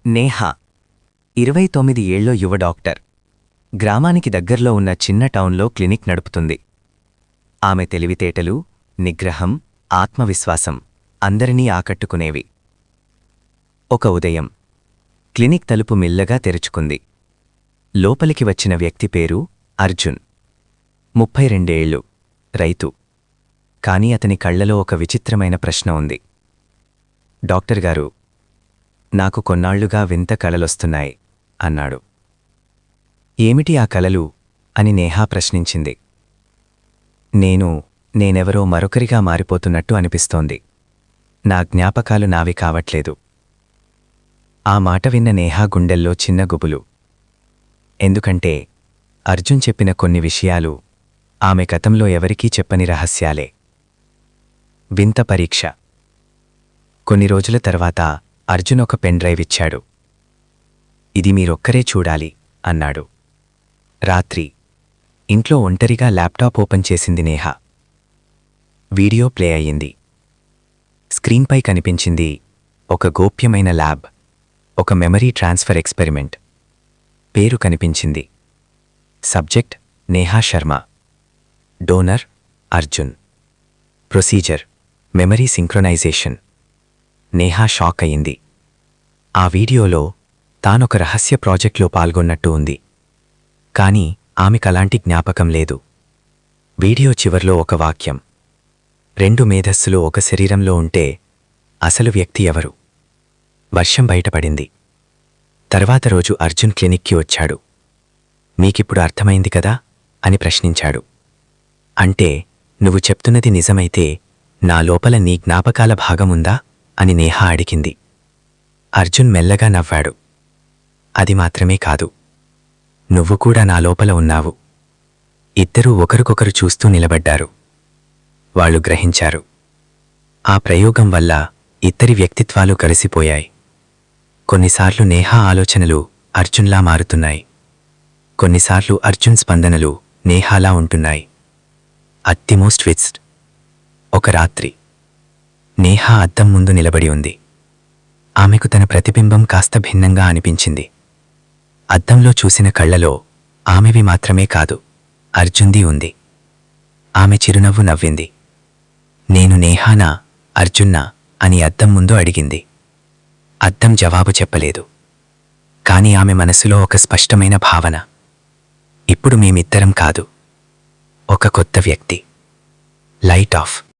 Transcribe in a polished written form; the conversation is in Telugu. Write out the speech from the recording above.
నేహా 29 ఏళ్లో యువ డాక్టర్. గ్రామానికి దగ్గర్లో ఉన్న చిన్న టౌన్లో క్లినిక్ నడుపుతుంది. ఆమె తెలివితేటలు, నిగ్రహం, ఆత్మవిశ్వాసం అందరినీ ఆకట్టుకునేవి. ఒక ఉదయం క్లినిక్ తలుపు మెల్లగా తెరుచుకుంది. లోపలికి వచ్చిన వ్యక్తి పేరు అర్జున్. 32 ఏళ్లు, రైతు. కాని అతని కళ్లలో ఒక విచిత్రమైన ప్రశ్న ఉంది. డాక్టర్ గారు, నాకు కొన్నాళ్లుగా వింత కలలొస్తున్నాయి అన్నాడు. ఏమిటి ఆ కలలు అని నేహా ప్రశ్నించింది. నేనెవరో మరొకరిగా మారిపోతున్నట్టు అనిపిస్తోంది. నా జ్ఞాపకాలు నావి కావట్లేదు. ఆ మాట విన్న నేహా గుండెల్లో చిన్న గుబులు. ఎందుకంటే అర్జున్ చెప్పిన కొన్ని విషయాలు ఆమె గతంలో ఎవరికీ చెప్పని రహస్యాలే. వింత పరీక్ష. కొన్ని రోజుల తర్వాత అర్జున్ ఒక పెన్ డ్రైవ్ ఇచ్చాడు. ఇది మీరొక్కరే చూడాలి అన్నాడు. రాత్రి ఇంట్లో ఒంటరిగా ల్యాప్టాప్ ఓపెన్ చేసింది నేహా. వీడియో ప్లే అయ్యింది. స్క్రీన్పై కనిపించింది ఒక గోప్యమైన ల్యాబ్, ఒక మెమరీ ట్రాన్స్ఫర్ ఎక్స్పెరిమెంట్. పేరు కనిపించింది. Subject Neha Sharma. Donor Arjun. Procedure memory synchronisation. Neha shock అయింది. ఆ వీడియోలో తానొక రహస్య ప్రాజెక్ట్లో పాల్గొన్నట్టు ఉంది. కాని ఆమెకలాంటి జ్ఞాపకం లేదు. వీడియో చివర్లో ఒక వాక్యం. 2 మేధస్సులు ఒక శరీరంలో ఉంటే అసలు వ్యక్తి ఎవరు? వర్షం బయటపడింది. తర్వాత రోజు అర్జున్ క్లినిక్కి వచ్చాడు. మీకిప్పుడు అర్థమైంది కదా అని ప్రశ్నించాడు. అంటే నువ్వు చెప్తున్నది నిజమైతే నా లోపల నీ జ్ఞాపకాల భాగముందా అని నేహా అడిగింది. అర్జున్ మెల్లగా నవ్వాడు. అది మాత్రమే కాదు, నువ్వు కూడా నా లోపల ఉన్నావు. ఇద్దరూ ఒకరికొకరు చూస్తూ నిలబడ్డారు. వాళ్ళు గ్రహించారు. ఆ ప్రయోగం వల్ల ఇద్దరి వ్యక్తిత్వాలు కలిసిపోయాయి. కొన్నిసార్లు నేహా ఆలోచనలు అర్జున్లా మారుతున్నాయి. కొన్నిసార్లు అర్జున్ స్పందనలు నేహాలా ఉంటున్నాయి. At the most twist. ఒక రాత్రి నేహా అద్దం ముందు నిలబడి ఉంది. ఆమెకు తన ప్రతిబింబం కాస్త భిన్నంగా అనిపించింది. అద్దంలో చూసిన కళ్లలో ఆమెవి మాత్రమే కాదు, అర్జున్ది ఉంది. ఆమె చిరునవ్వు నవ్వింది. నేను నేహానా, అర్జున్నా అని అద్దం ముందు అడిగింది. అద్దం జవాబు చెప్పలేదు. కాని ఆమె మనసులో ఒక స్పష్టమైన భావన. ఇప్పుడు మేమిద్దరం కాదు, ఒక కొత్త వ్యక్తి. Light of.